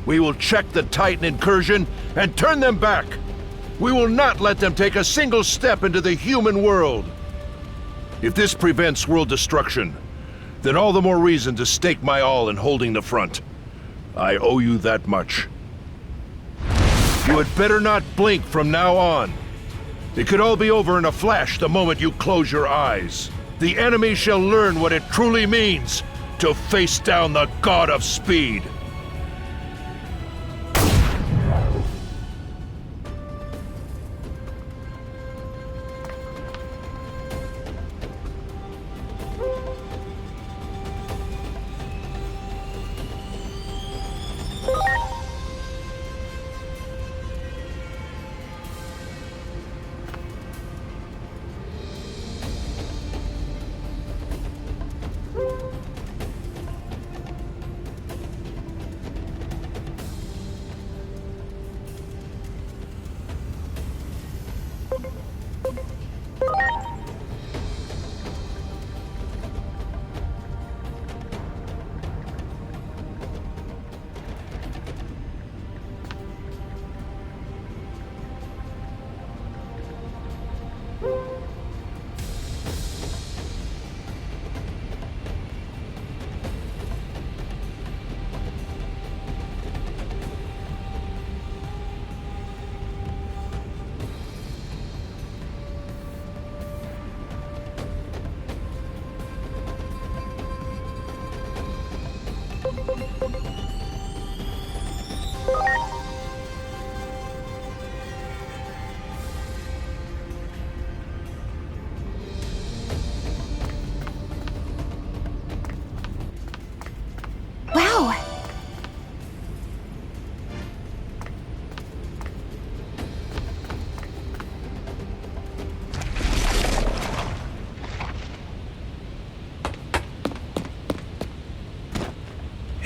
We will check the Titan incursion and turn them back. We will not let them take a single step into the human world. If this prevents world destruction, then all the more reason to stake my all in holding the front. I owe you that much. You had better not blink from now on. It could all be over in a flash the moment you close your eyes. The enemy shall learn what it truly means to face down the God of Speed.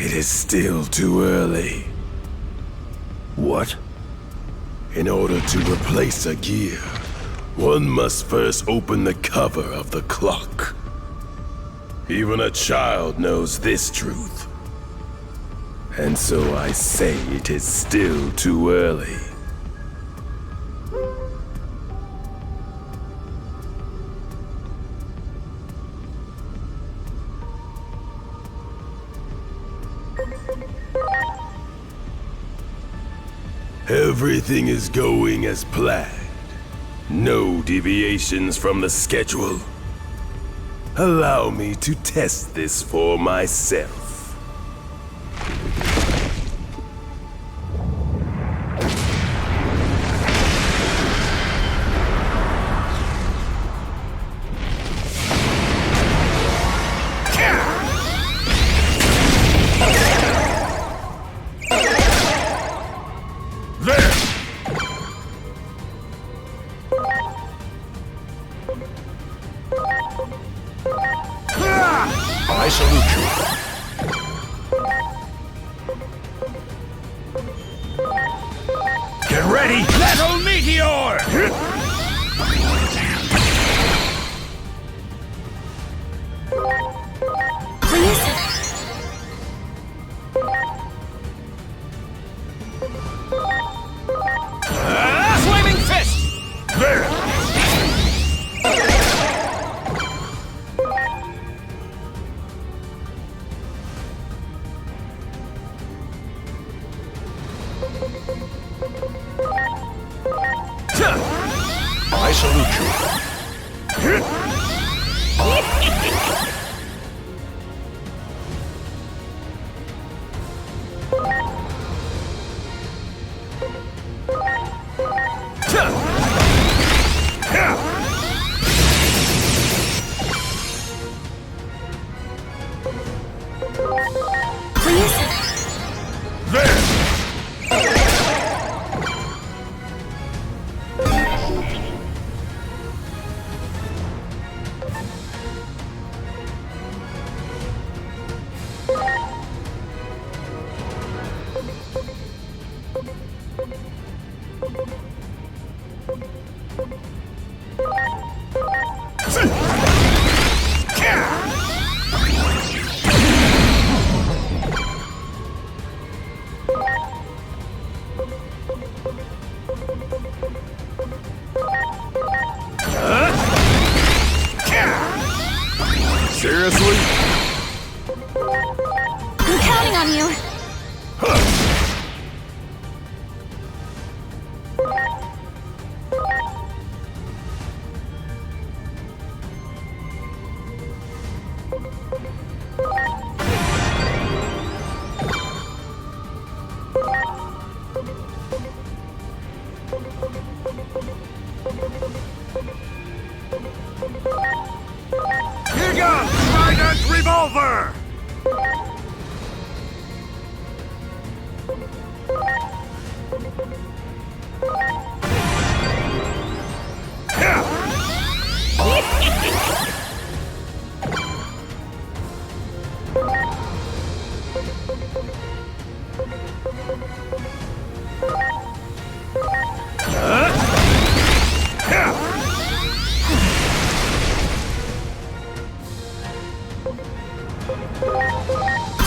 It is still too early. What? In order to replace a gear, one must first open the cover of the clock. Even a child knows this truth. And so I say it is still too early. Everything is going as planned. No deviations from the schedule. Allow me to test this for myself. I salute you. Get ready! Metal Meteor! Please? Flaming Fist! There! I salute you. Seriously? I'm counting on you. Here goes! Trident Revolver!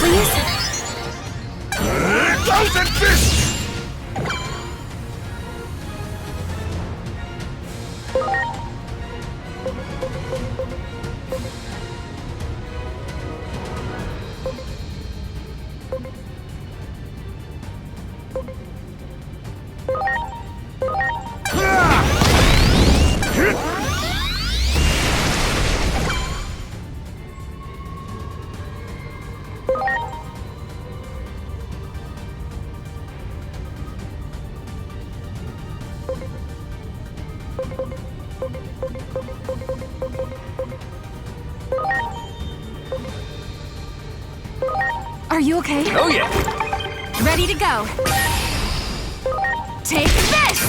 Please? Thousand Fists! Are you okay? Oh yeah! Ready to go. Take this!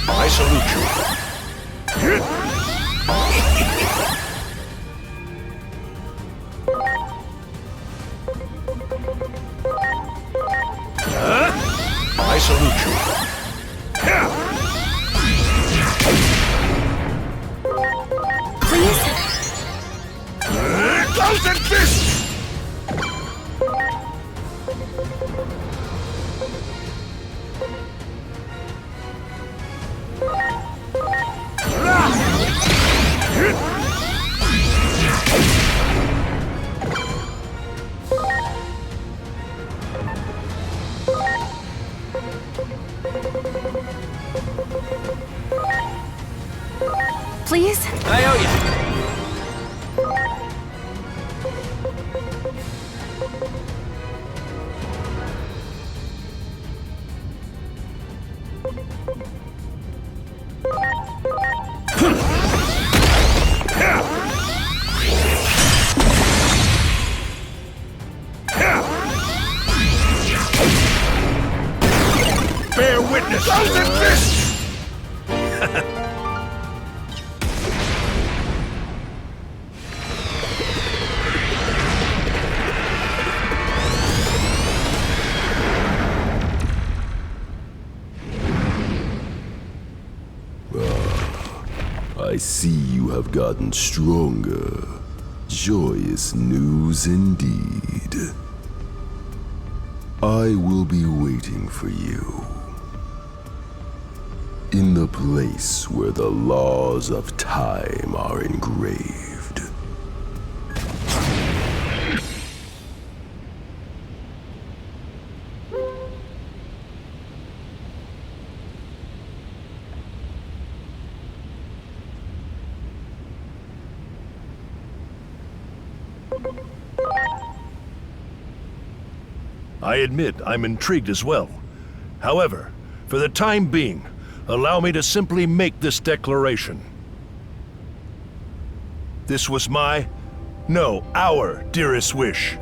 I salute you. I salute you. Please? Thousand Fists! Please? I owe you. Bear witness. Thousand Fists! I see you have gotten stronger. Joyous news indeed. I will be waiting for you. In the place where the laws of time are engraved. I admit I'm intrigued as well. However, for the time being, allow me to simply make this declaration. This was our dearest wish.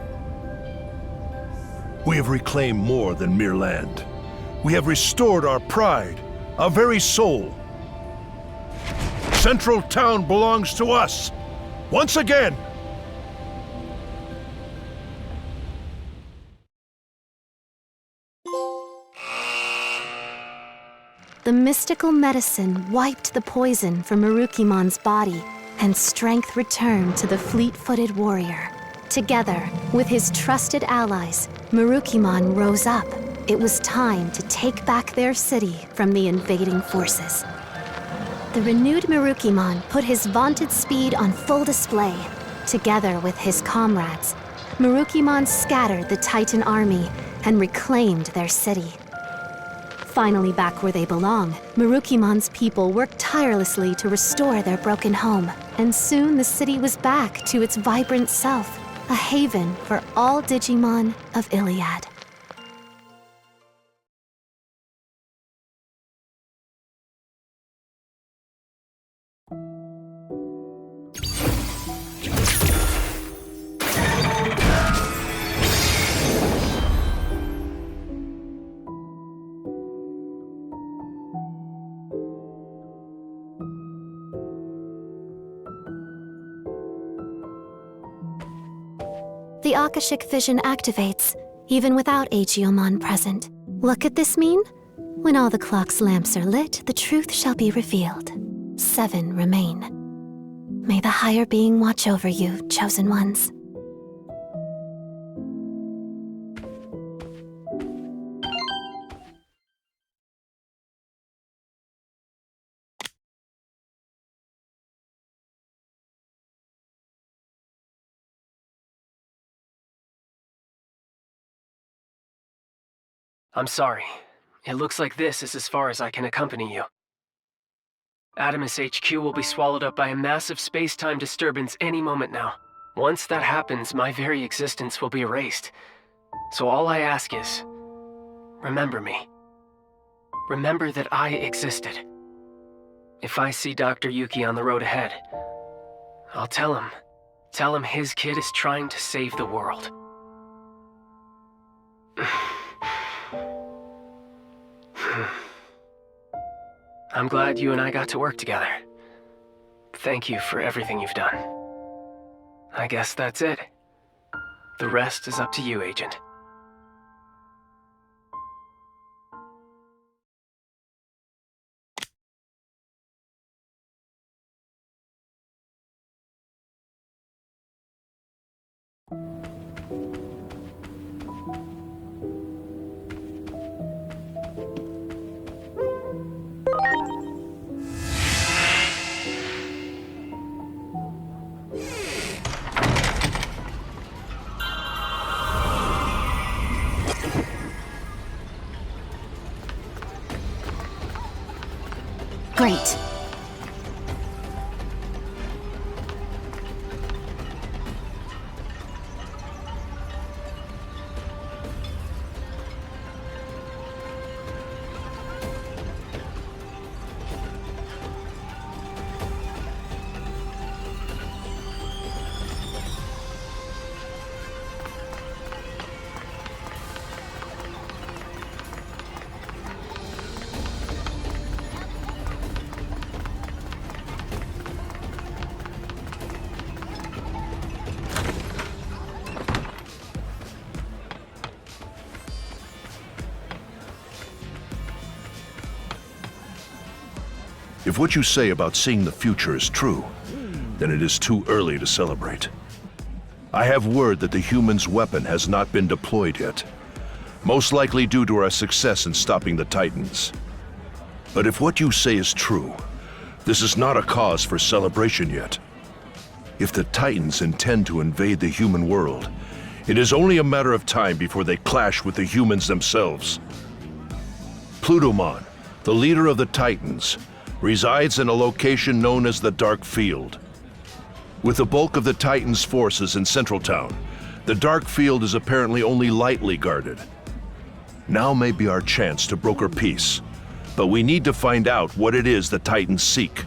We have reclaimed more than mere land. We have restored our pride, our very soul. Central Town belongs to us, once again. The mystical medicine wiped the poison from Marukimon's body, and strength returned to the fleet-footed warrior. Together, with his trusted allies, Marukimon rose up. It was time to take back their city from the invading forces. The renewed Marukimon put his vaunted speed on full display. Together with his comrades, Marukimon scattered the Titan army and reclaimed their city. Finally back where they belong, Marukimon's people worked tirelessly to restore their broken home, and soon the city was back to its vibrant self, a haven for all Digimon of Iliad. The Akashic vision activates, even without Aegeomon present. What could this mean? When all the clock's lamps are lit, the truth shall be revealed. 7 remain. May the higher being watch over you, chosen ones. I'm sorry. It looks like this is as far as I can accompany you. Adamus HQ will be swallowed up by a massive space-time disturbance any moment now. Once that happens, my very existence will be erased. So all I ask is, remember me. Remember that I existed. If I see Dr. Yuki on the road ahead, I'll tell him his kid is trying to save the world. I'm glad you and I got to work together. Thank you for everything you've done. I guess that's it. The rest is up to you, Agent. Great. If what you say about seeing the future is true, then it is too early to celebrate. I have word that the human's weapon has not been deployed yet, most likely due to our success in stopping the Titans. But if what you say is true, this is not a cause for celebration yet. If the Titans intend to invade the human world, it is only a matter of time before they clash with the humans themselves. Plutomon, the leader of the Titans, resides in a location known as the Dark Field. With the bulk of the Titans' forces in Central Town, the Dark Field is apparently only lightly guarded. Now may be our chance to broker peace, but we need to find out what it is the Titans seek.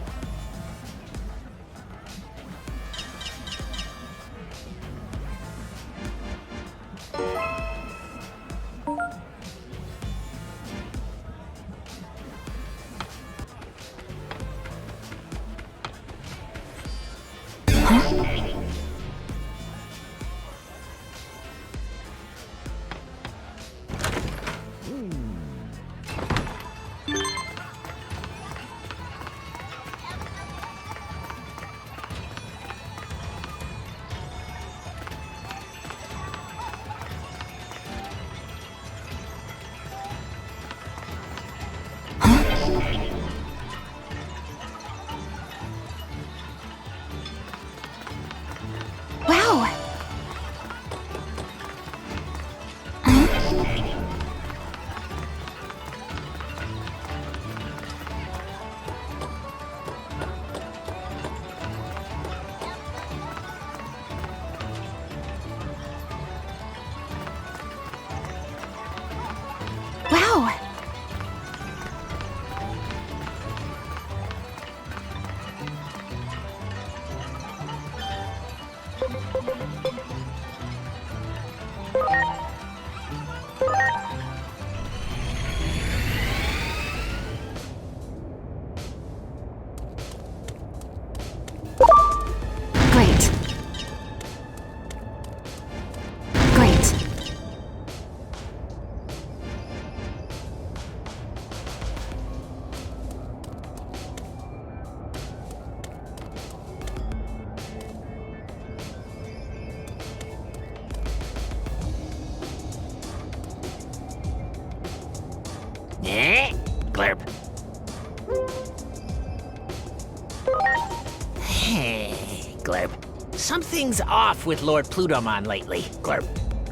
Something's off with Lord Plutomon lately, Glurp.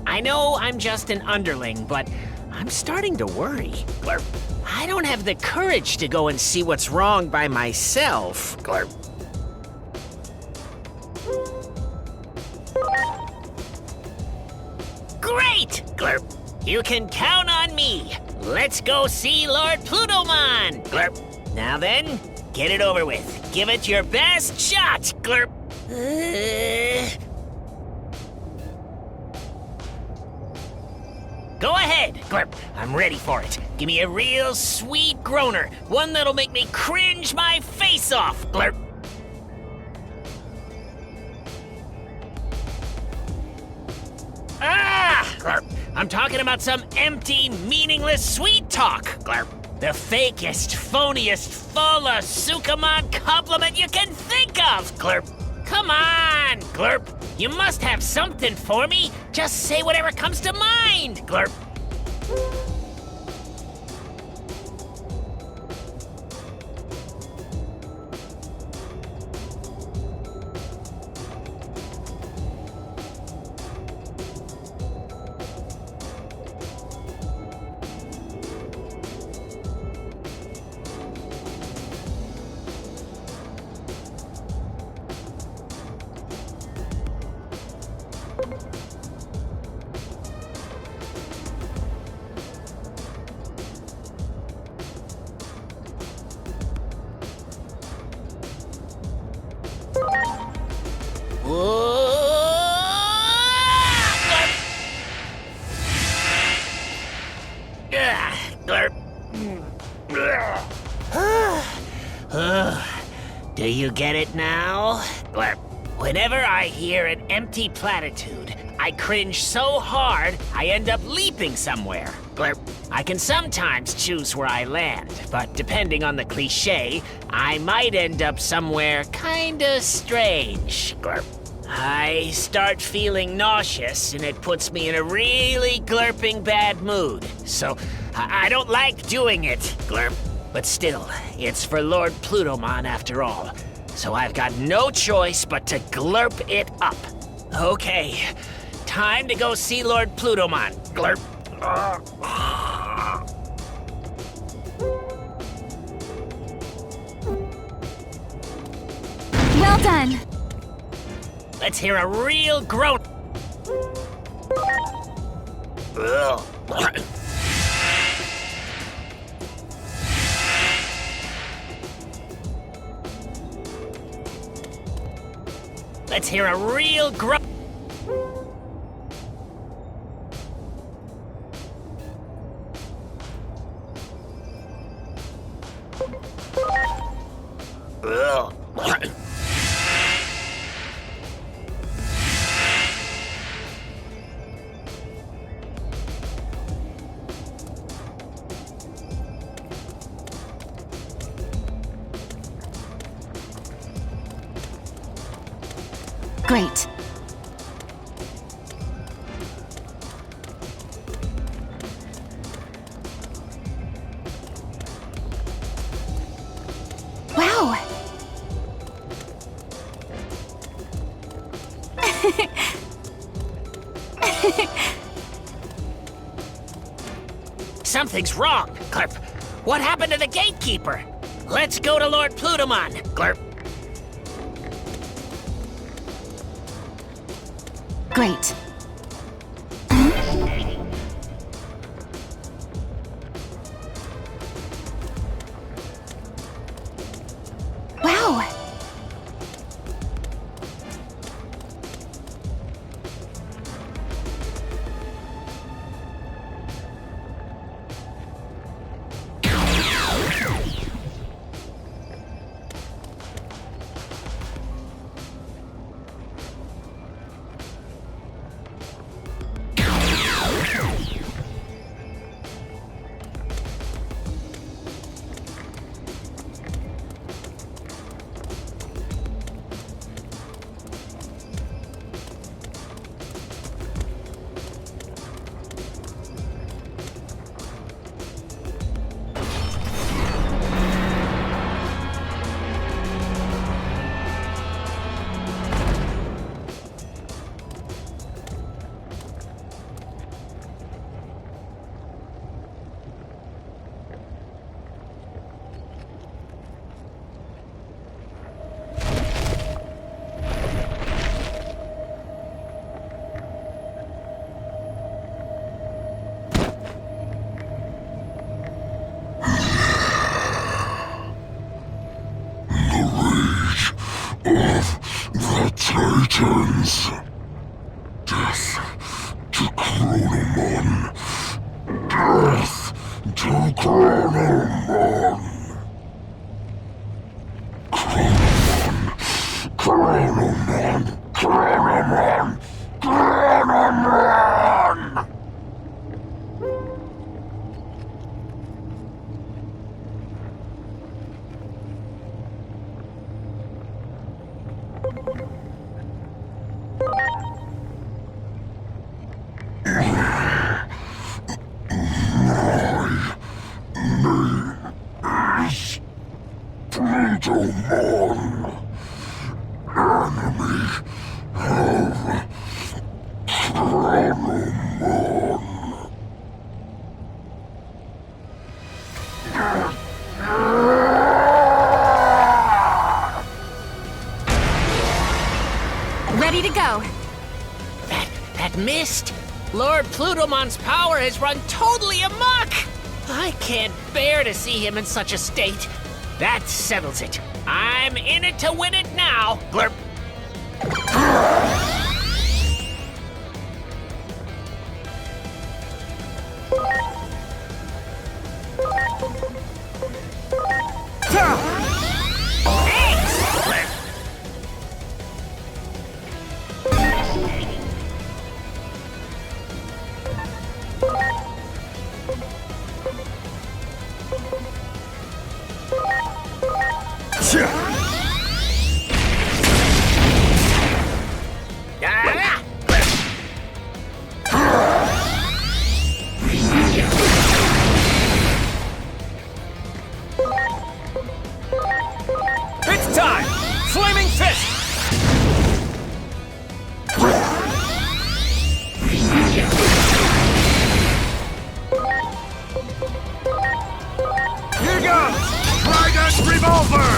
I know I'm just an underling, but I'm starting to worry, Glurp. I don't have the courage to go and see what's wrong by myself, Glurp. Great, Glurp. You can count on me. Let's go see Lord Plutomon, Glurp. Now then, get it over with. Give it your best shot, Glurp. Go ahead, Glurp. I'm ready for it. Give me a real sweet groaner. One that'll make me cringe my face off, Glurp. Ah, Glurp. I'm talking about some empty, meaningless sweet talk, Glurp. The fakest, phoniest, full of Sukamon compliment you can think of, Glurp. Come on, Glurp. You must have something for me. Just say whatever comes to mind, Glurp. Do you get it now? Glurp. Whenever I hear an empty platitude, I cringe so hard I end up leaping somewhere. Glurp. I can sometimes choose where I land, but depending on the cliche, I might end up somewhere kinda strange. Glurp. I start feeling nauseous, and it puts me in a really glurping bad mood. So, I don't like doing it, Glurp. But still, it's for Lord Plutomon after all. So I've got no choice but to glurp it up. Okay, time to go see Lord Plutomon. Glurp. Well done. Let's hear a real groan. Let's hear a real groan. Great. Wow. Something's wrong, Glurp. What happened to the gatekeeper? Let's go to Lord Plutomon, Glurp. Great. Wow. returns. Death to Plutomon. Death to Plutomon. Plutomon. Plutomon. Plutomon. Plutomon, enemy of Plutomon. Ready to go. That mist! Lord Plutomon's power has run totally amok! I can't bear to see him in such a state. That settles it. I'm in it to win it now. Glurp. Thanks! Glurp. Ah! It's time! Flaming Fist! Here goes! Trident Revolver!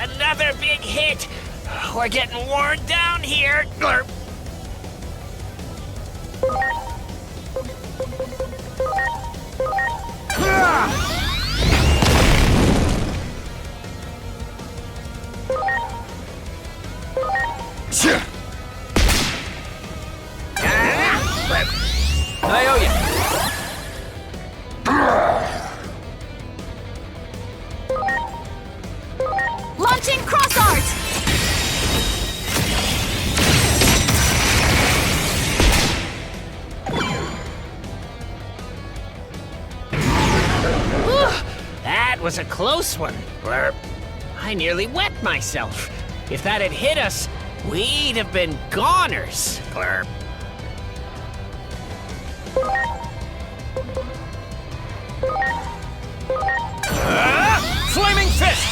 Another big hit! We're getting worn down here! Glurp. I owe you. Launching cross art. That was a close one. Glurp. I nearly wet myself. If that had hit us, we'd have been goners. Glurp. Flaming Fist!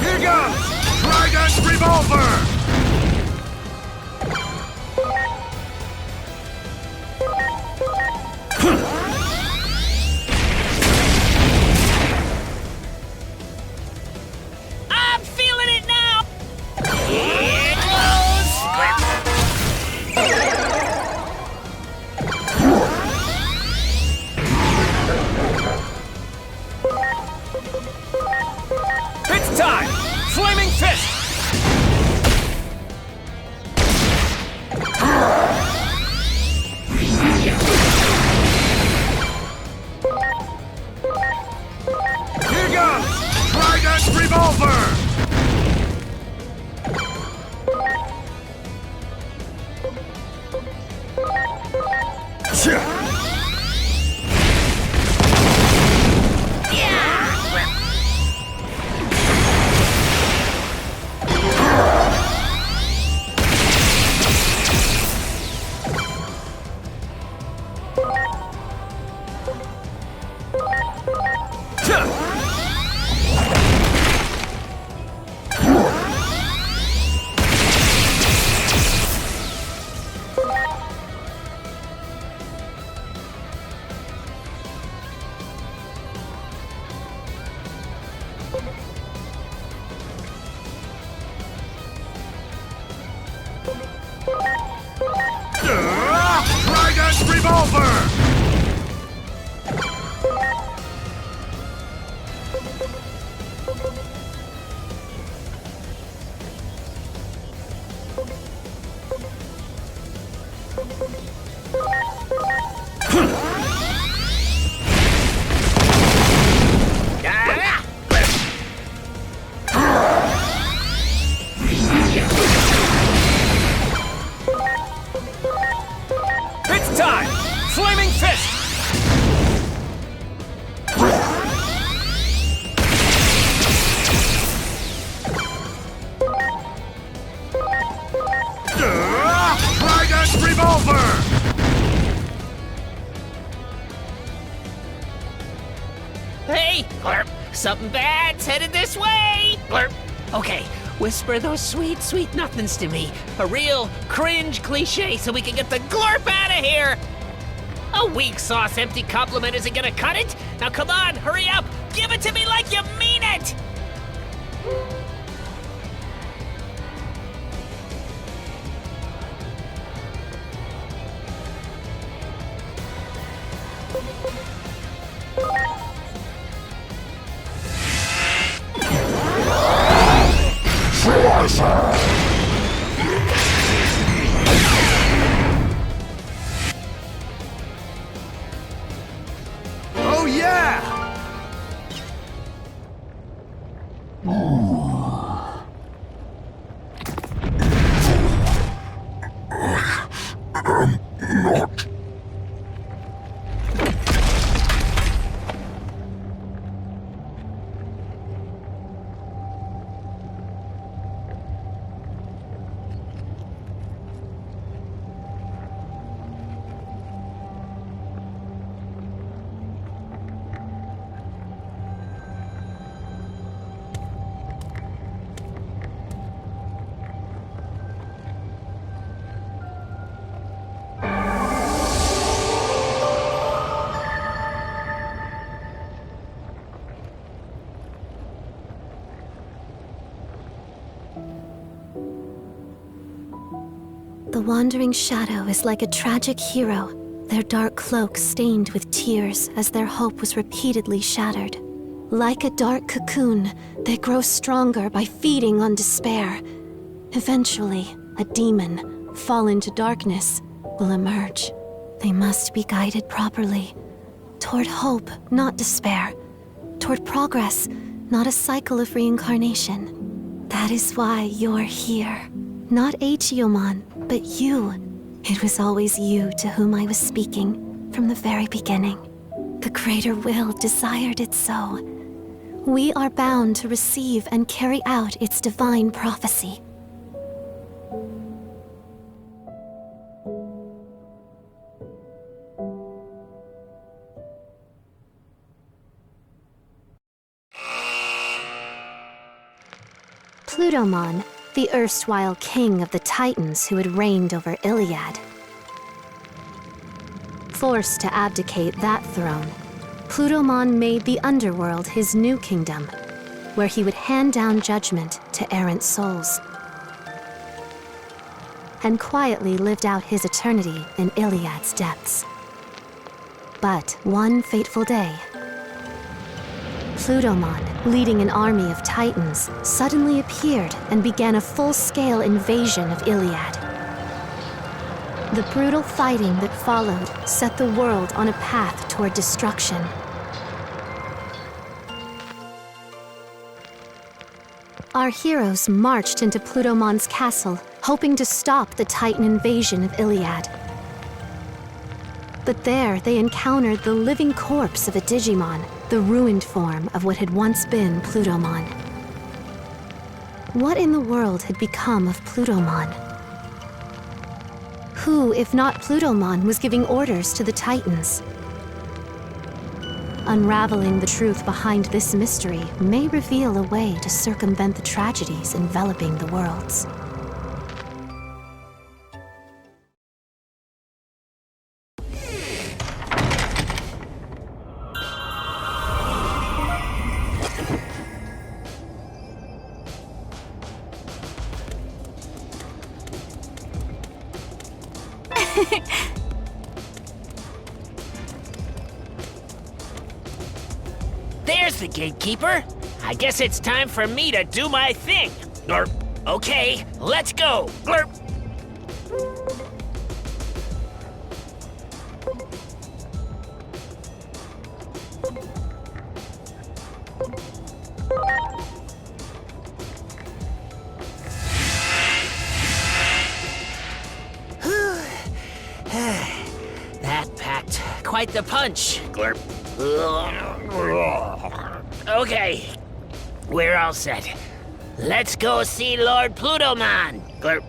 Here goes! Trident Revolver! Revolver! It's time! Flaming Fist! Trident Revolver! Hey, Blurp, something bad's headed this way. Blurp. Okay, whisper those sweet, sweet nothings to me. A real cringe cliche so we can get the glurp out of here. A weak sauce empty compliment isn't gonna cut it. Now come on, hurry up. Give it to me like you mean it. Oh yeah! The wandering shadow is like a tragic hero, their dark cloak stained with tears as their hope was repeatedly shattered. Like a dark cocoon, they grow stronger by feeding on despair. Eventually, a demon, fallen to darkness, will emerge. They must be guided properly. Toward hope, not despair. Toward progress, not a cycle of reincarnation. That is why you're here. Not Digimon, but you. It was always you to whom I was speaking, from the very beginning. The greater will desired it so. We are bound to receive and carry out its divine prophecy. Plutomon, the erstwhile king of the Titans who had reigned over Iliad. Forced to abdicate that throne, Plutomon made the underworld his new kingdom, where he would hand down judgment to errant souls, and quietly lived out his eternity in Iliad's depths. But one fateful day, Plutomon, leading an army of Titans, suddenly appeared and began a full-scale invasion of Iliad. The brutal fighting that followed set the world on a path toward destruction. Our heroes marched into Plutomon's castle, hoping to stop the Titan invasion of Iliad. But there they encountered the living corpse of a Digimon, the ruined form of what had once been Plutomon. What in the world had become of Plutomon? Who, if not Plutomon, was giving orders to the Titans? Unraveling the truth behind this mystery may reveal a way to circumvent the tragedies enveloping the worlds. the gatekeeper. I guess it's time for me to do my thing. Glurp. Okay, let's go. Glurp. That packed quite the punch. Glurp. Okay, we're all set. Let's go see Lord Plutomon. Glurp.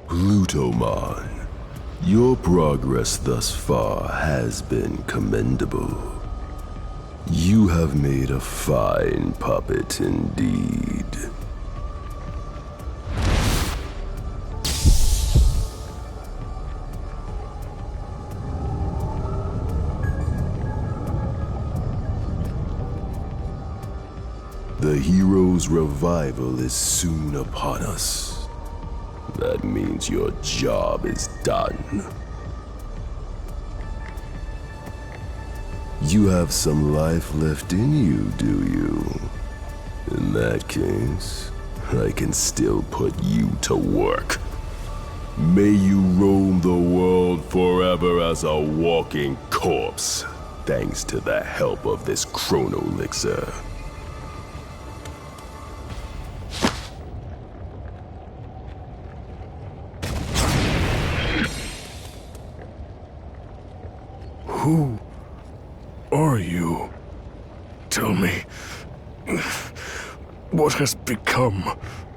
Plutomon, your progress thus far has been commendable. You have made a fine puppet indeed. The hero's revival is soon upon us. That means your job is done. You have some life left in you, do you? In that case, I can still put you to work. May you roam the world forever as a walking corpse, thanks to the help of this chrono-elixir. Who are you? Tell me, what has become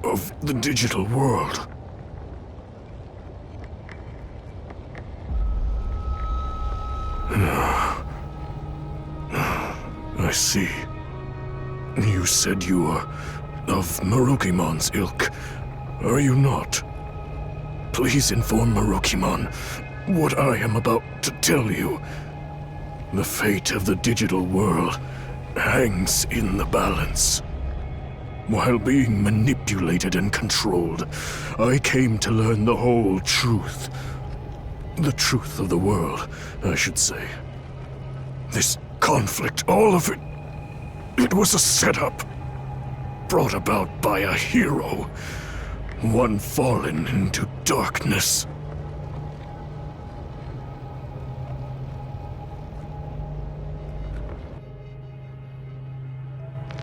of the digital world? I see. You said you are of Marukimon's ilk, are you not? Please inform Marukimon what I am about to tell you. The fate of the digital world hangs in the balance. While being manipulated and controlled, I came to learn the whole truth. The truth of the world, I should say. This conflict, all of it, it was a setup. Brought about by a hero. One fallen into darkness.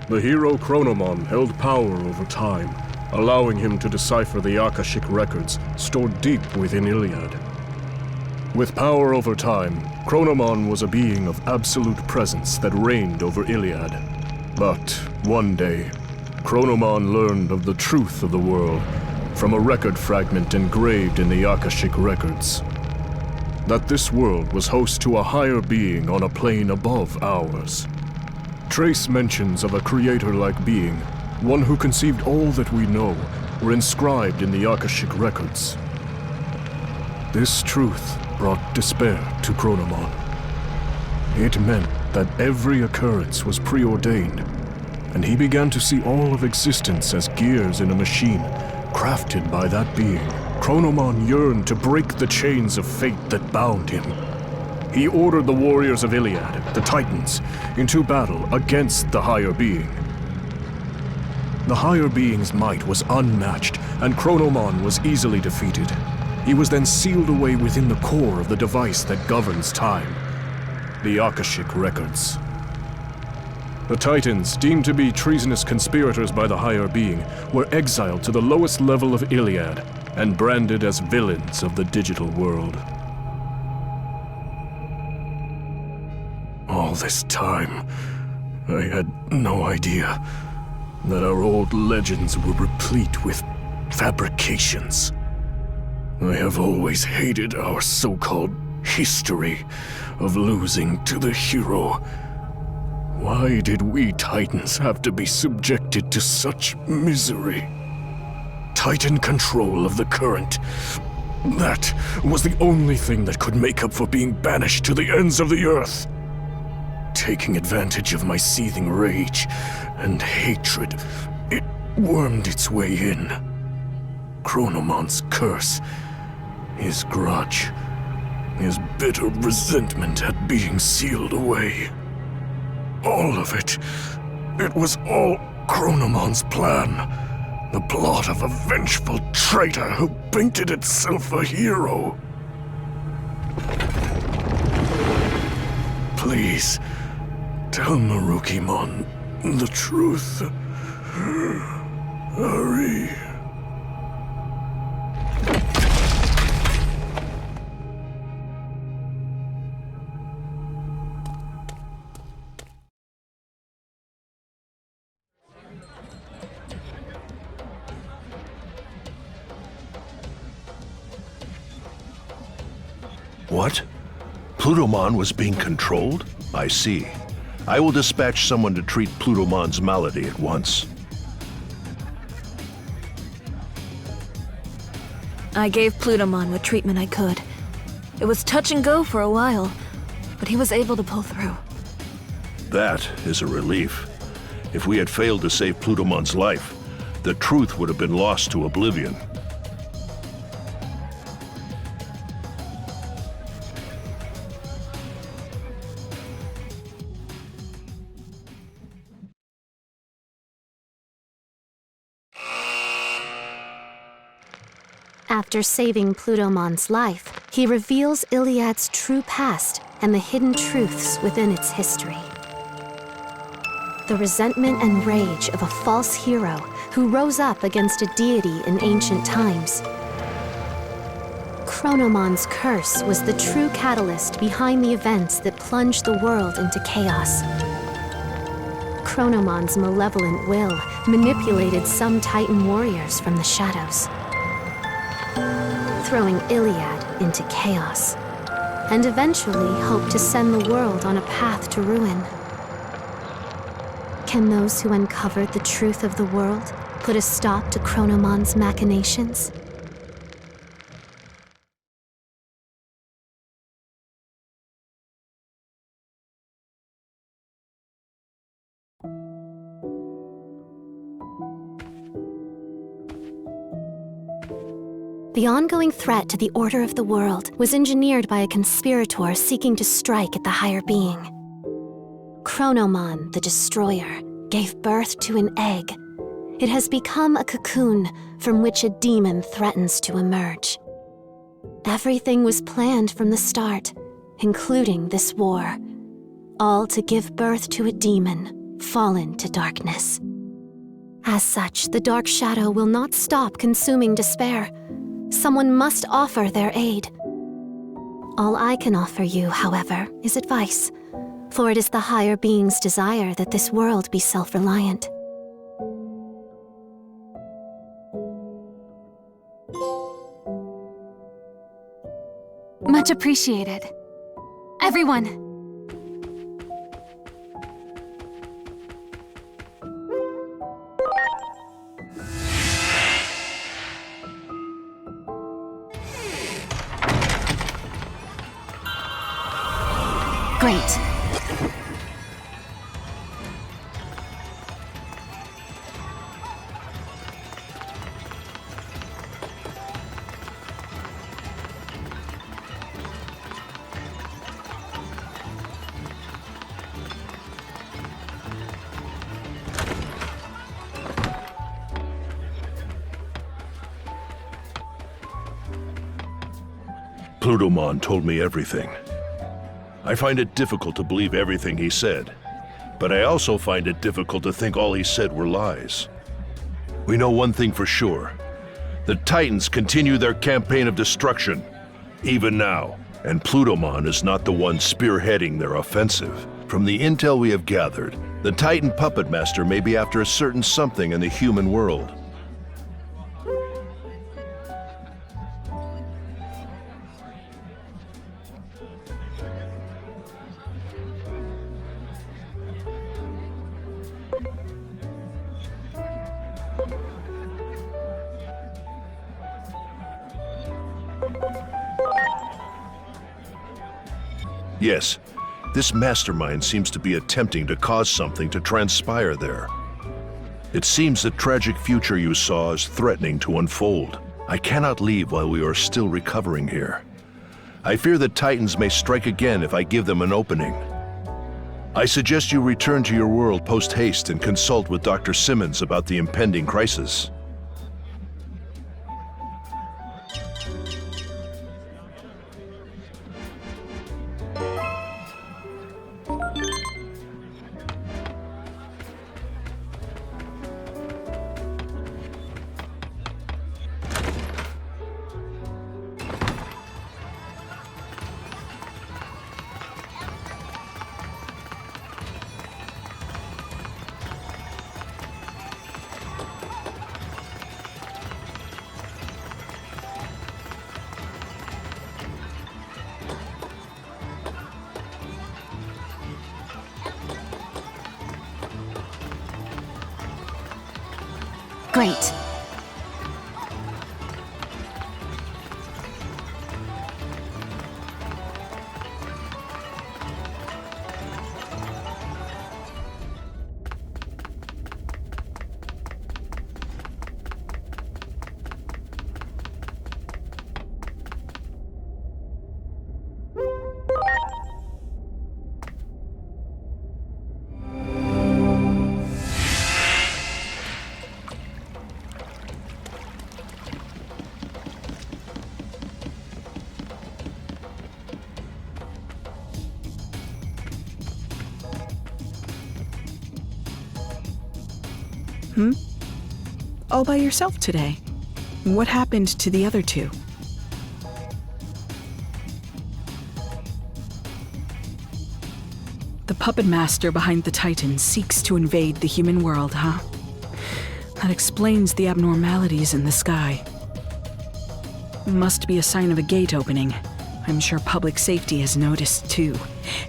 The hero Chronomon held power over time, allowing him to decipher the Akashic records stored deep within Iliad. With power over time, Chronomon was a being of absolute presence that reigned over Iliad. But one day, Chronomon learned of the truth of the world from a record fragment engraved in the Akashic records. That this world was host to a higher being on a plane above ours. Trace mentions of a creator-like being, one who conceived all that we know, were inscribed in the Akashic records. This truth brought despair to Chronomon. It meant that every occurrence was preordained, and he began to see all of existence as gears in a machine, crafted by that being. Chronomon yearned to break the chains of fate that bound him. He ordered the warriors of Iliad, the Titans, into battle against the higher being. The higher being's might was unmatched, and Chronomon was easily defeated. He was then sealed away within the core of the device that governs time, the Akashic records. The Titans, deemed to be treasonous conspirators by the higher being, were exiled to the lowest level of Iliad and branded as villains of the digital world. All this time, I had no idea that our old legends were replete with fabrications. I have always hated our so-called history of losing to the hero Why did we Titans have to be subjected to such misery? Titan control of the current. That was the only thing that could make up for being banished to the ends of the earth. Taking advantage of my seething rage and hatred, it wormed its way in. Chronomon's curse, his grudge, his bitter resentment at being sealed away. All of it. It was all Chronomon's plan. The plot of a vengeful traitor who painted itself a hero. Please, tell Marukimon the truth. Hurry. What? Plutomon was being controlled? I see. I will dispatch someone to treat Plutomon's malady at once. I gave Plutomon what treatment I could. It was touch and go for a while, but he was able to pull through. That is a relief. If we had failed to save Plutomon's life, the truth would have been lost to oblivion. After saving Plutomon's life, he reveals Iliad's true past and the hidden truths within its history. The resentment and rage of a false hero who rose up against a deity in ancient times. Chronomon's curse was the true catalyst behind the events that plunged the world into chaos. Chronomon's malevolent will manipulated some Titan warriors from the shadows, throwing Iliad into chaos, and eventually hoped to send the world on a path to ruin. Can those who uncovered the truth of the world put a stop to Chronomon's machinations? The ongoing threat to the order of the world was engineered by a conspirator seeking to strike at the higher being. Chronomon, the Destroyer, gave birth to an egg. It has become a cocoon from which a demon threatens to emerge. Everything was planned from the start, including this war, all to give birth to a demon, fallen to darkness. As such, the Dark Shadow will not stop consuming despair. Someone must offer their aid. All I can offer you, however, is advice, for it is the higher being's desire that this world be self-reliant. Much appreciated. Everyone! Great. Plutomon told me everything. I find it difficult to believe everything he said, but I also find it difficult to think all he said were lies. We know one thing for sure. The Titans continue their campaign of destruction, even now, and Plutomon is not the one spearheading their offensive. From the intel we have gathered, the Titan Puppet Master may be after a certain something in the human world. Yes, this mastermind seems to be attempting to cause something to transpire there. It seems the tragic future you saw is threatening to unfold. I cannot leave while we are still recovering here. I fear the Titans may strike again if I give them an opening. I suggest you return to your world post-haste and consult with Dr. Simmons about the impending crisis. Great. All by yourself today? What happened to the other two? The puppet master behind the Titans seeks to invade the human world, huh? That explains the abnormalities in the sky. Must be a sign of a gate opening. I'm sure public safety has noticed too,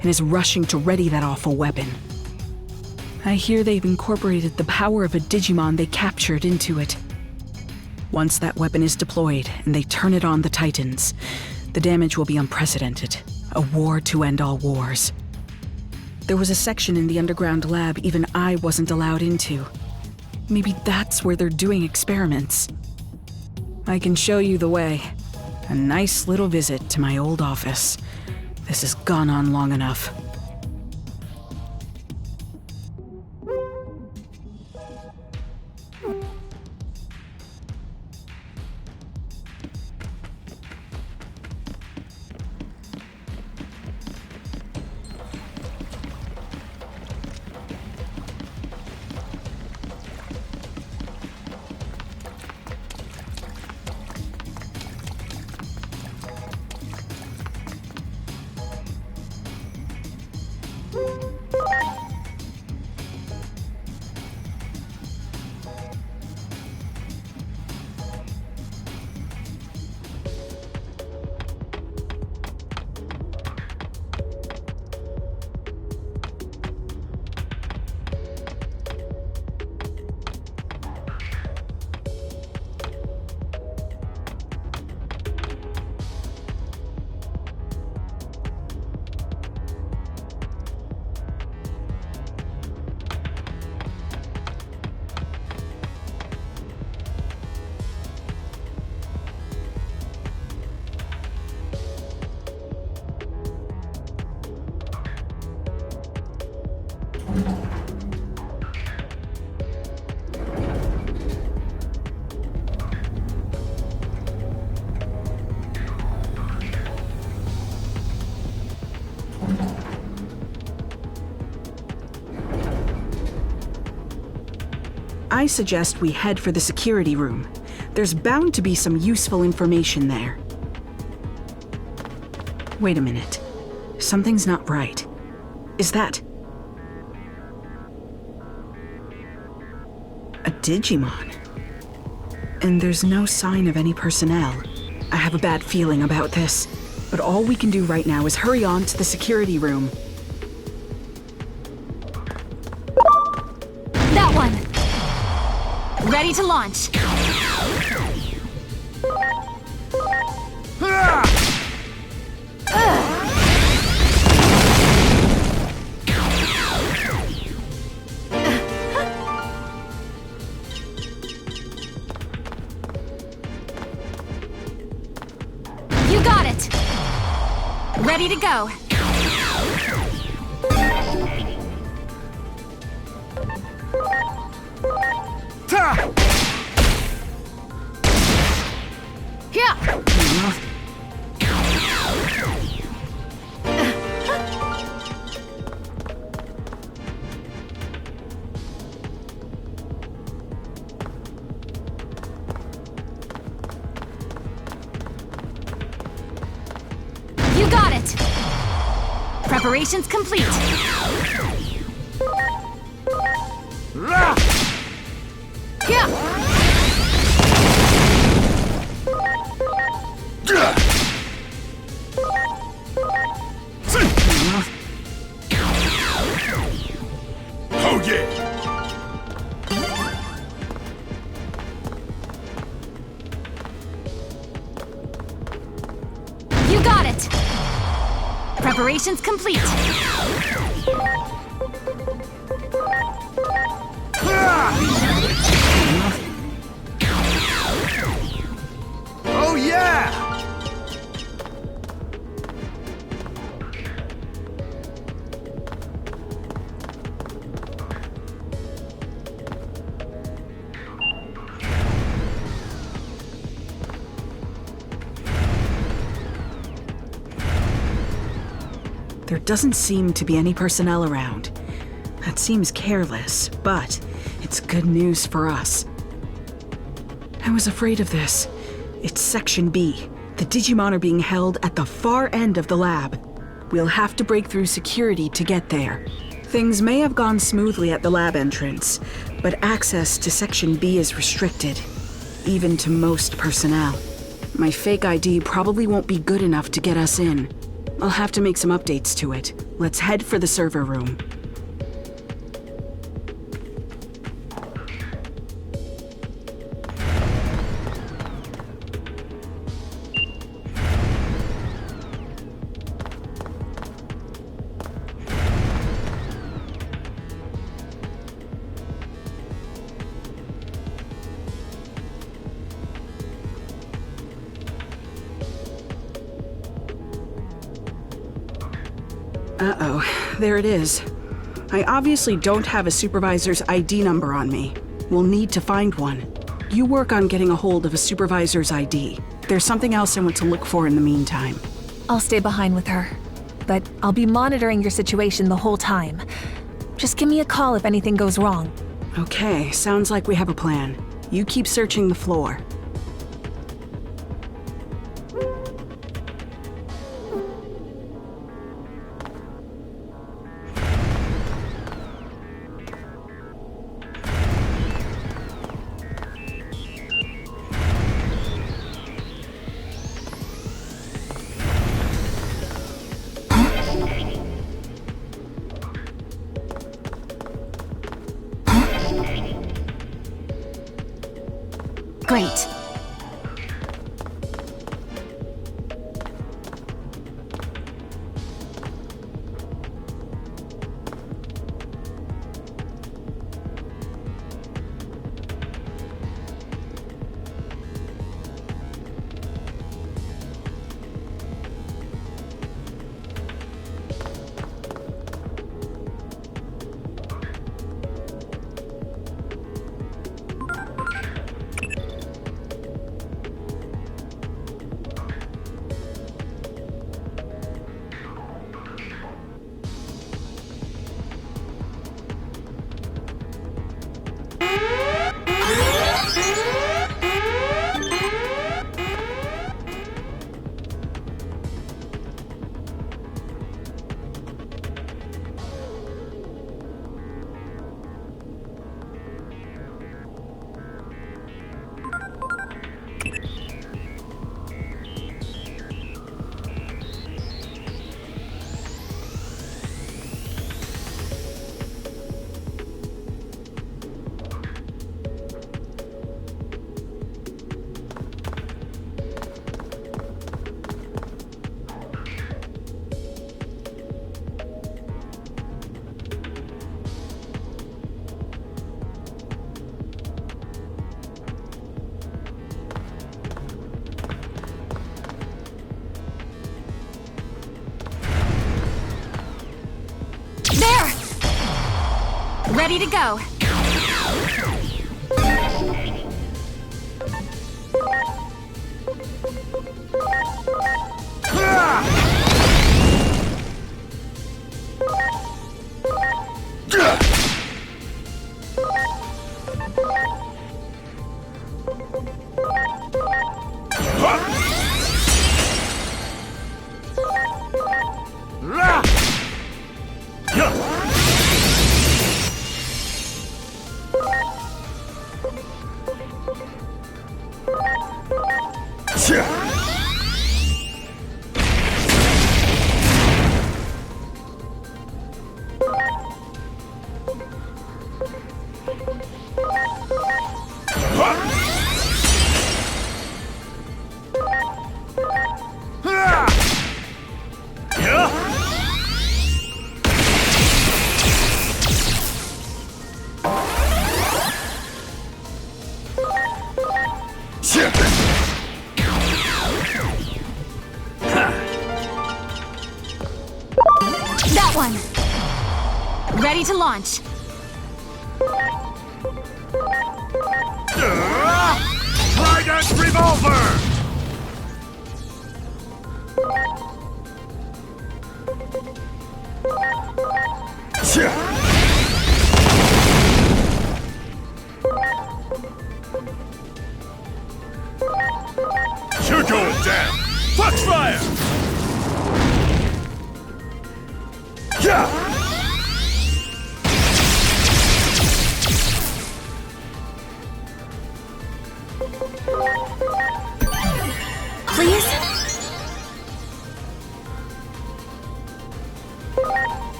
and is rushing to ready that awful weapon. I hear they've incorporated the power of a Digimon they captured into it. Once that weapon is deployed and they turn it on the Titans, the damage will be unprecedented. A war to end all wars. There was a section in the underground lab even I wasn't allowed into. Maybe that's where they're doing experiments. I can show you the way. A nice little visit to my old office. This has gone on long enough. I suggest we head for the security room. There's bound to be some useful information there. Wait a minute. Something's not right. Is that... a Digimon? And there's no sign of any personnel. I have a bad feeling about this, but all we can do right now is hurry on to the security room. That one! Ready to launch. Ah! Ready to go. Ta! Yeah. You got it. Preparations complete. Ra! Yeah. Oh yeah! You got it. Preparations complete. Oh yeah! There doesn't seem to be any personnel around. That seems careless, but it's good news for us. I was afraid of this. It's Section B. The Digimon are being held at the far end of the lab. We'll have to break through security to get there. Things may have gone smoothly at the lab entrance, but access to Section B is restricted, even to most personnel. My fake ID probably won't be good enough to get us in. I'll have to make some updates to it. Let's head for the server room. Uh-oh, there it is. I obviously don't have a supervisor's ID number on me. We'll need to find one. You work on getting a hold of a supervisor's ID. There's something else I want to look for in the meantime. I'll stay behind with her. But I'll be monitoring your situation the whole time. Just give me a call if anything goes wrong. Okay, sounds like we have a plan. You keep searching the floor. Great. Ready to go. That one. Ready to launch. Trident Revolver! You're going down! Foxfire! Yeah! Please?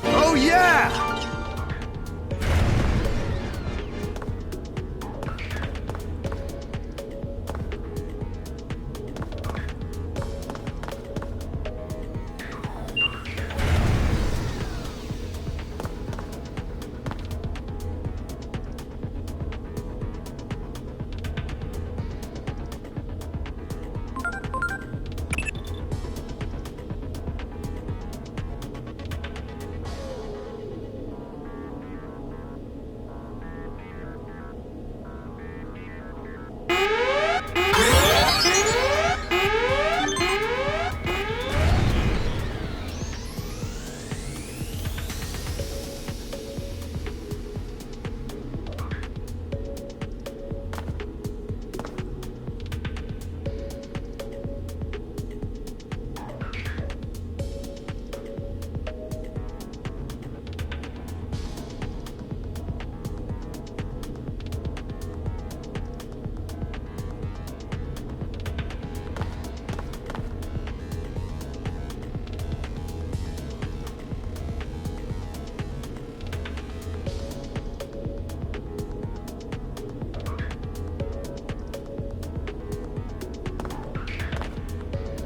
Oh yeah!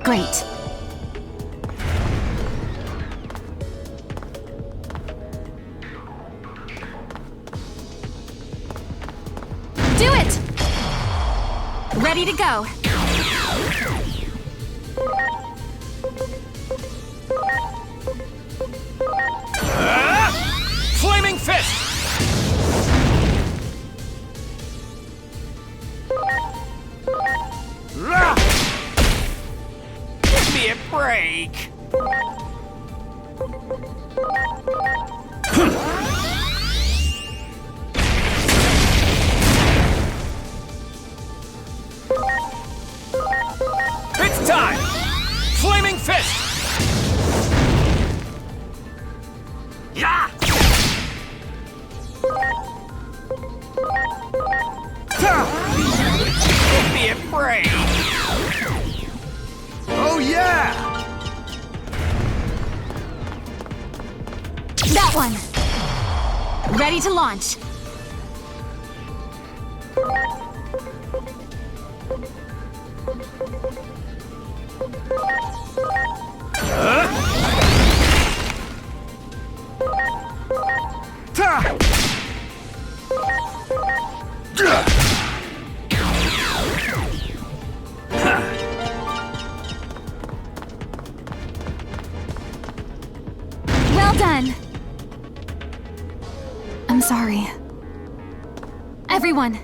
Great. Do it! Ready to go. Flaming Fist! Give me a break! It's time! Flaming Fist! Yeah! Give me a break! Oh yeah! That one. Ready to launch. Yeah! Well done. I'm sorry. Everyone.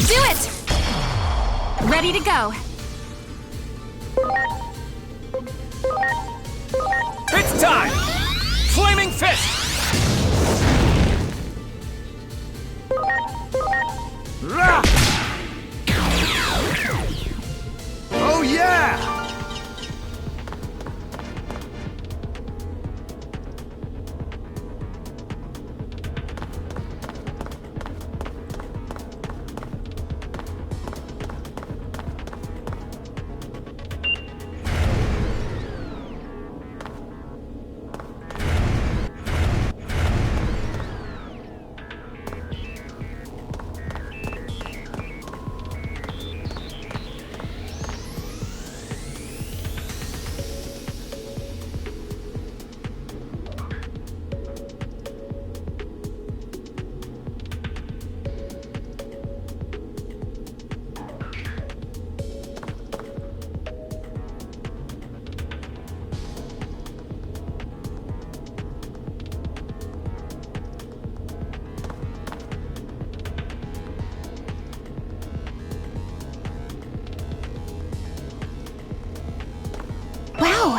Do it! Ready to go. It's time! Flaming Fist! Rah! Oh yeah! Wow!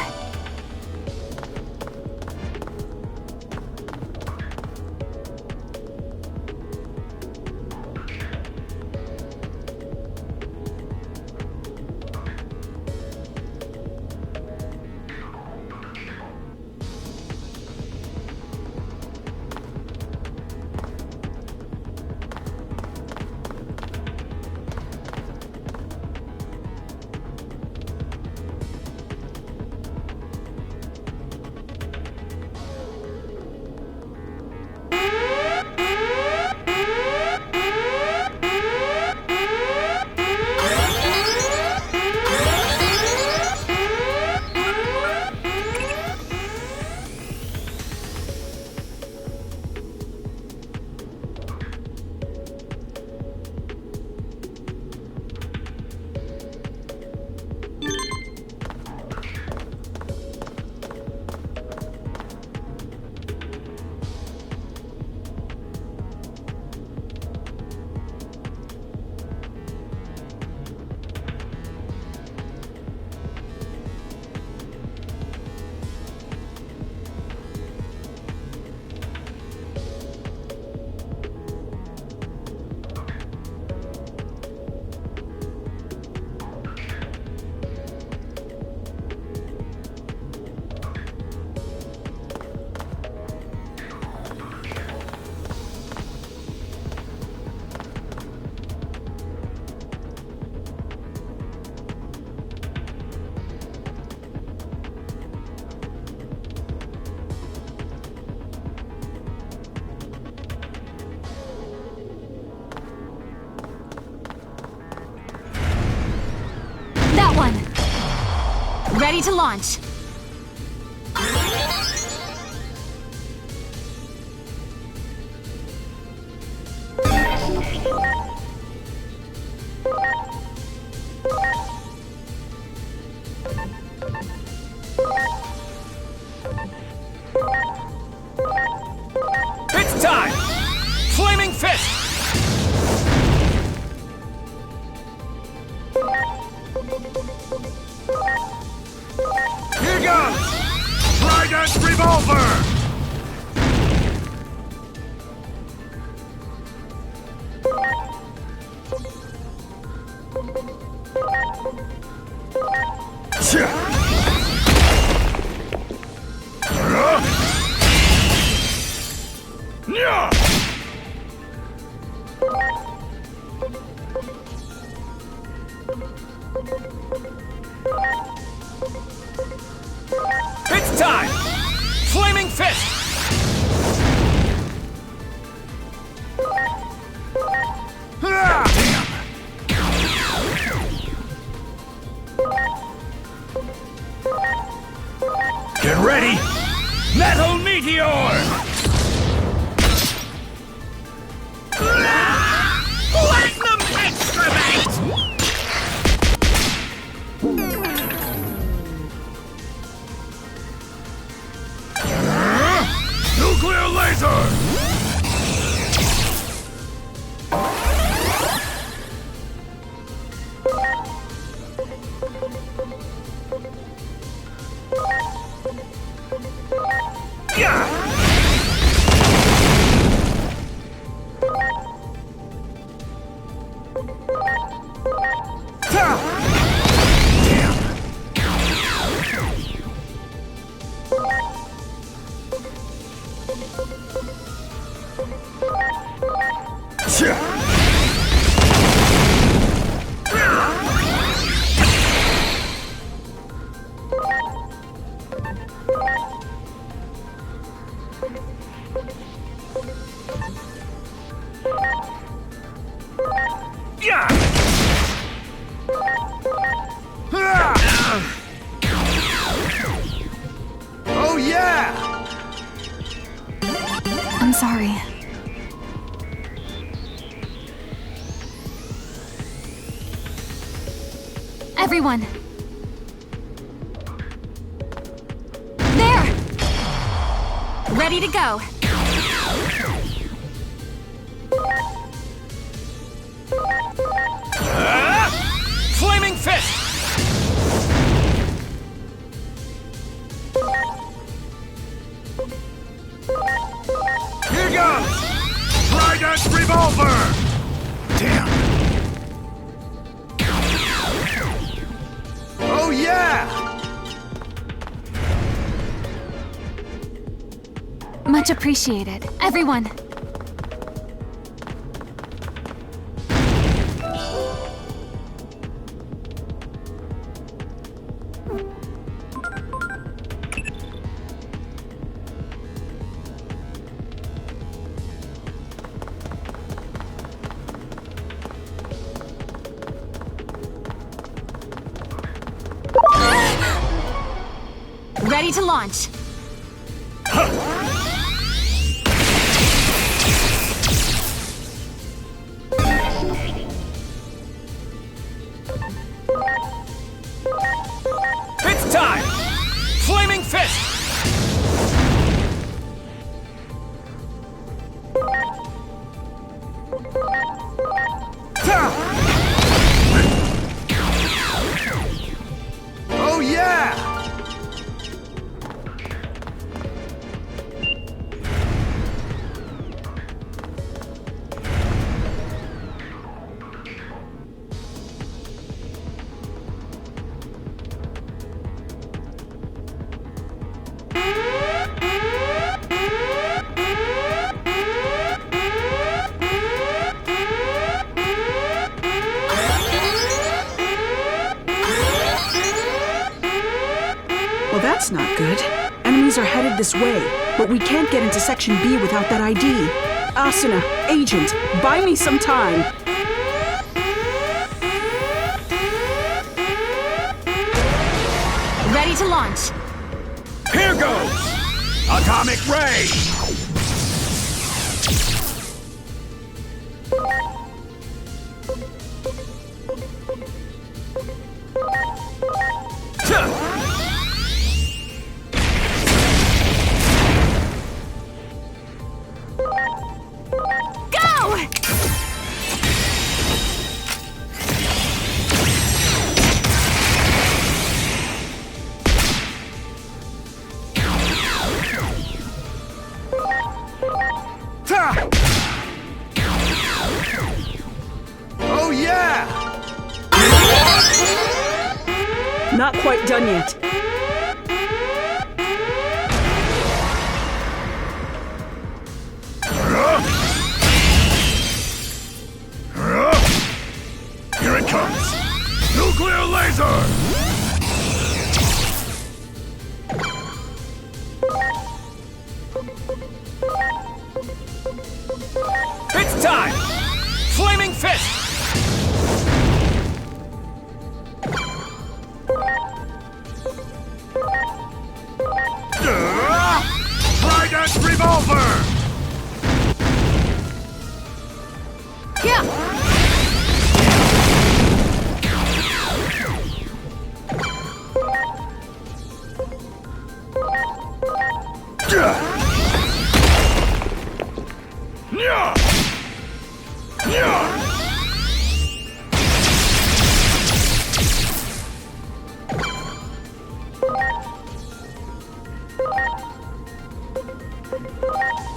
That one! Ready to launch. It's time! Flaming Fist! Here goes! Trident Revolver! It's time! Flaming fist! Get ready! Metal meteor! Platinum excavate! Nuclear laser! Oh yeah! I'm sorry. Everyone! There! Ready to go. Flaming fist! Here goes! Trident revolver! Damn! Oh yeah! Much appreciated. Everyone! Ready to launch. It's time! Flaming fist! Oh yeah! Well, that's not good. Enemies are headed this way, but we can't get into Section B without that ID. Asuna, Agent, buy me some time. Ready to launch. Here goes! Atomic ray! Oh yeah! Not quite done yet. Here it comes! Nuclear laser! Earth Revolver! Yeah!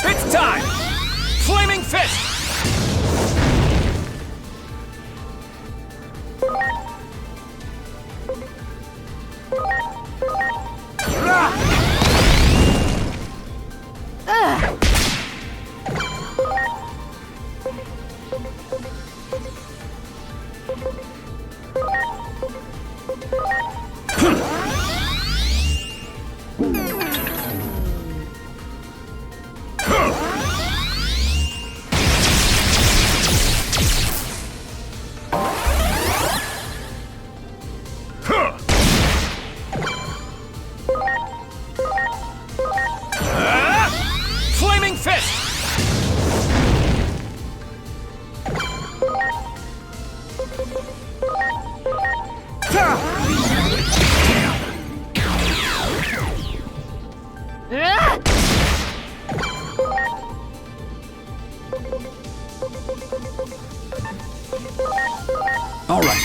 It's time! Flaming Fist! Flaming Fist! All right.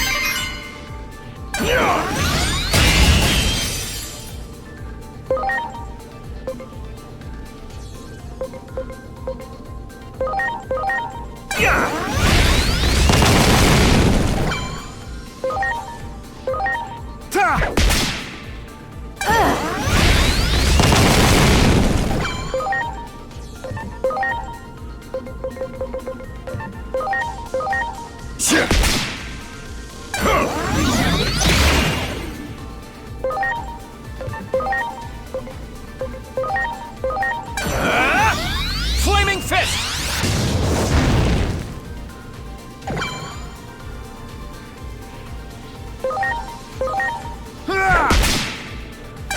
Flaming Fist!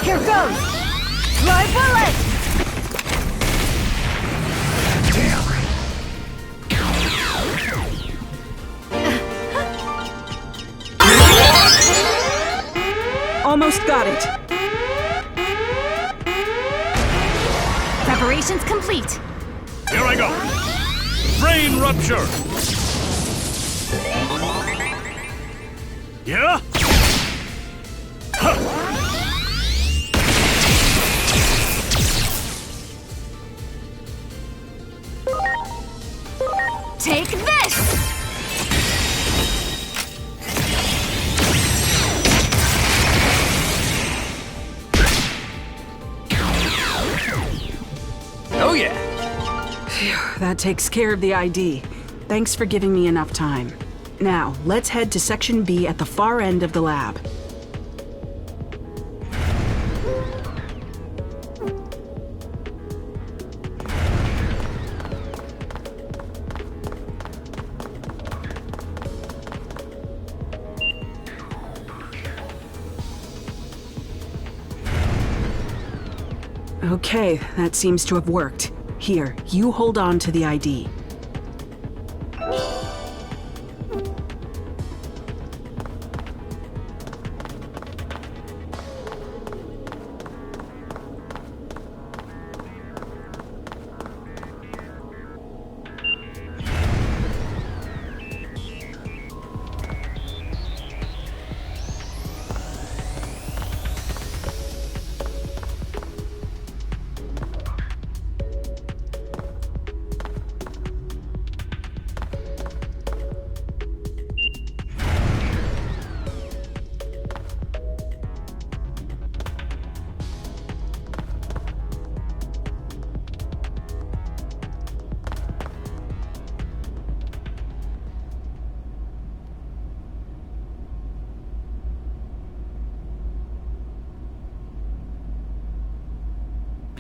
Here goes! Fly bullet! Almost got it. Preparations complete. Here I go! Brain Rupture! Yeah? Take this! Oh yeah! That takes care of the ID. Thanks for giving me enough time. Now, let's head to Section B at the far end of the lab. Okay, that seems to have worked. Here, you hold on to the ID.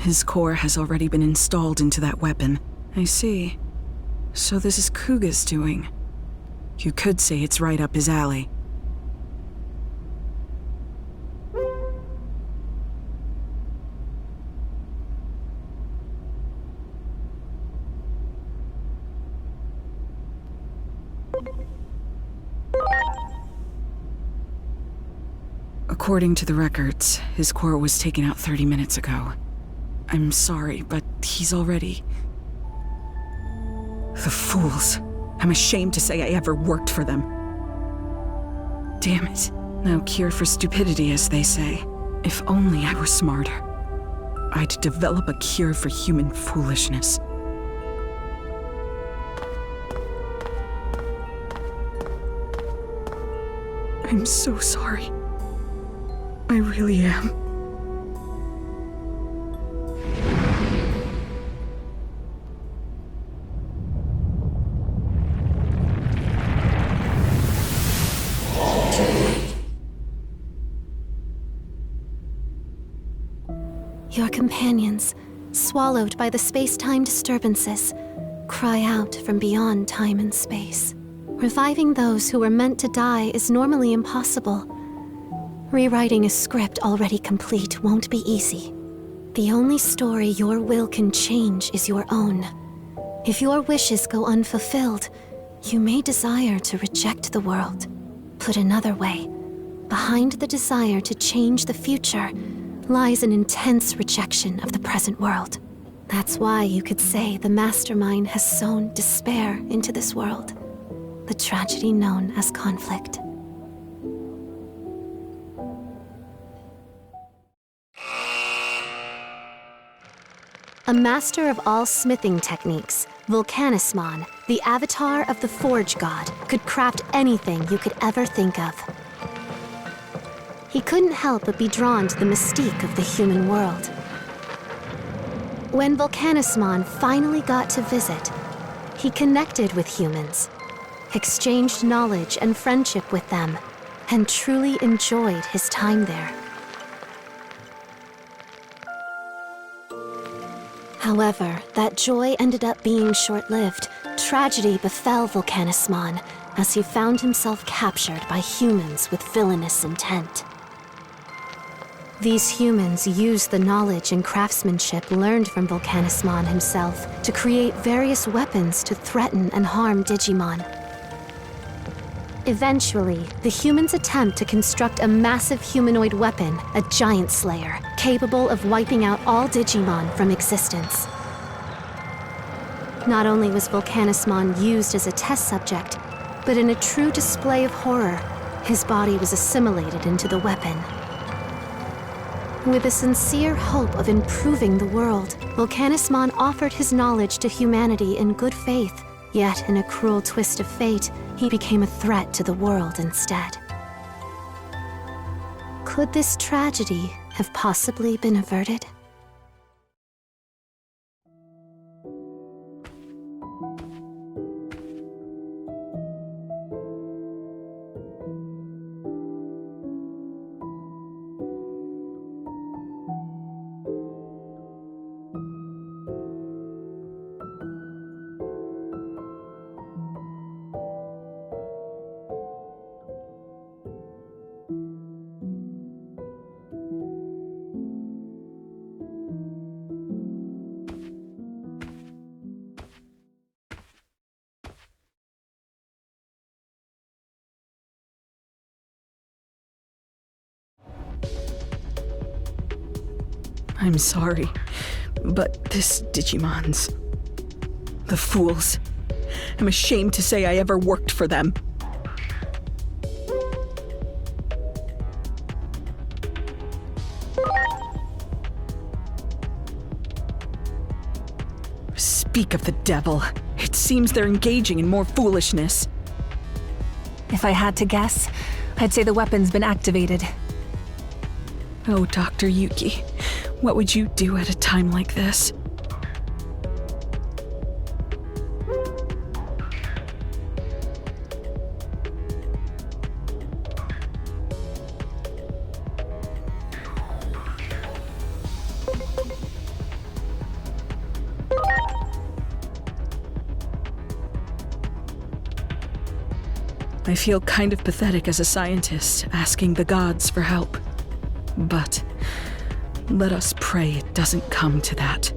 His core has already been installed into that weapon. I see. So this is Kuga's doing. You could say it's right up his alley. According to the records, his core was taken out 30 minutes ago. I'm sorry, but he's already... The fools. I'm ashamed to say I ever worked for them. Damn it. No cure for stupidity, as they say. If only I were smarter. I'd develop a cure for human foolishness. I'm so sorry. I really am. Your companions, swallowed by the space-time disturbances, cry out from beyond time and space. Reviving those who were meant to die is normally impossible. Rewriting a script already complete won't be easy. The only story your will can change is your own. If your wishes go unfulfilled, you may desire to reject the world. Put another way, behind the desire to change the future lies an intense rejection of the present world. That's why you could say the mastermind has sown despair into this world, the tragedy known as conflict. A master of all smithing techniques, Volcanismon, the avatar of the Forge God, could craft anything you could ever think of. He couldn't help but be drawn to the mystique of the human world. When Volcanismon finally got to visit, he connected with humans, exchanged knowledge and friendship with them, and truly enjoyed his time there. However, that joy ended up being short-lived. Tragedy befell Volcanismon as he found himself captured by humans with villainous intent. These humans used the knowledge and craftsmanship learned from Volcanismon himself to create various weapons to threaten and harm Digimon. Eventually, the humans attempt to construct a massive humanoid weapon, a Giant Slayer, capable of wiping out all Digimon from existence. Not only was Volcanismon used as a test subject, but in a true display of horror, his body was assimilated into the weapon. With a sincere hope of improving the world, Volcanismon offered his knowledge to humanity in good faith, yet in a cruel twist of fate, he became a threat to the world instead. Could this tragedy have possibly been averted? I'm sorry, but this Digimon's... The fools. I'm ashamed to say I ever worked for them. Speak of the devil. It seems they're engaging in more foolishness. If I had to guess, I'd say the weapon's been activated. Oh, Dr. Yuki, what would you do at a time like this? I feel kind of pathetic as a scientist, asking the gods for help. But let us pray it doesn't come to that.